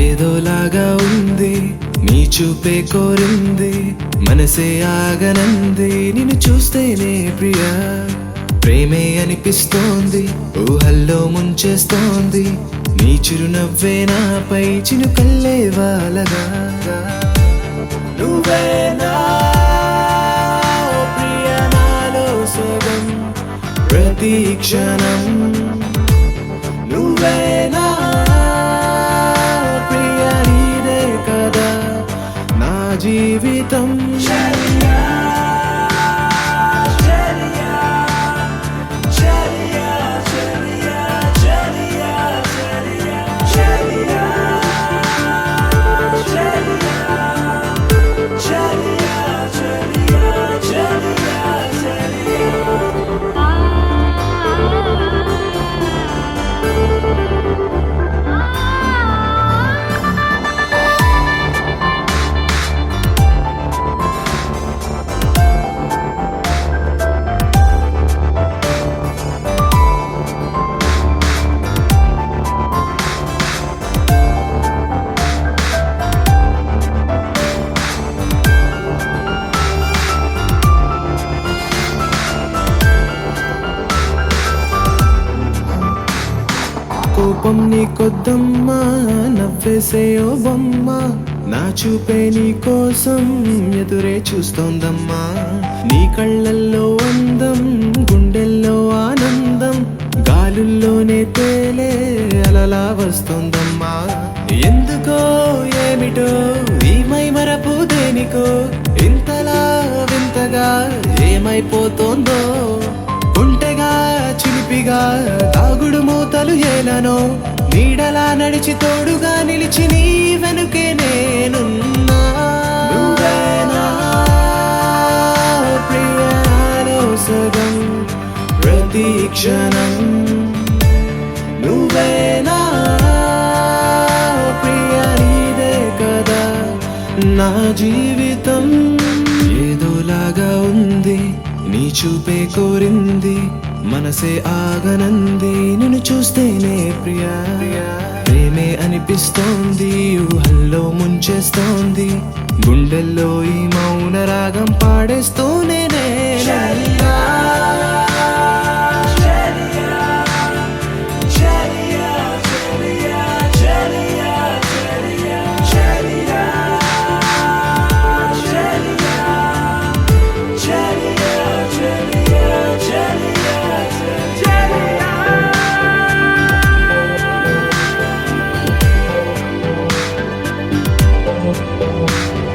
ఏదోలాగా ఉంది నీ చూపే కోరింది మనసే ఆగనంది నిన్ను చూస్తేనే ప్రియా ప్రేమే అనిపిస్తోంది ఊహల్లో ముంచేస్తోంది నీ చిరునవ్వే నాపై చినుకల్లే వాలగా నువ్వేనా ఓ ప్రియా నాలో సగం ప్రతి క్షణం నువ్వేనా జీవితం కోపం నీ కొద్దమ్మా నవ్వేసే ఓ బొమ్మ నా చూపే నీ కోసం ఎదురే చూస్తోందమ్మా నీ కళ్ళల్లో అందం గుండెల్లో ఆనందం గాలుల్లోనే తేలే అలలా వస్తోందమ్మా ఎందుకో ఏమిటో ఈ మైమరపు దేనికో ఇంతలా వింతగా ఏమైపోతోందో గుంటెగా చిలిపిగా తాగుడు మూతలు ఏలనో నీడలా నడిచి తోడుగా నిలిచి నీ వెనుకే నేనున్నా నువ్వేనా ప్రియాలో సగం ప్రతి క్షణం నువ్వేనా ప్రియా నీదే కదా నా జీవితం ఏదోలాగా ఉంది నీ చూపే కోరింది మనసే ఆగనంది నిన్ను చూస్తేనే ప్రియా ప్రేమే అనిపిస్తోంది ఊహల్లో ముంచేస్తోంది గుండెల్లో ఈ మౌన రాగం పాడేస్తూనే Oh,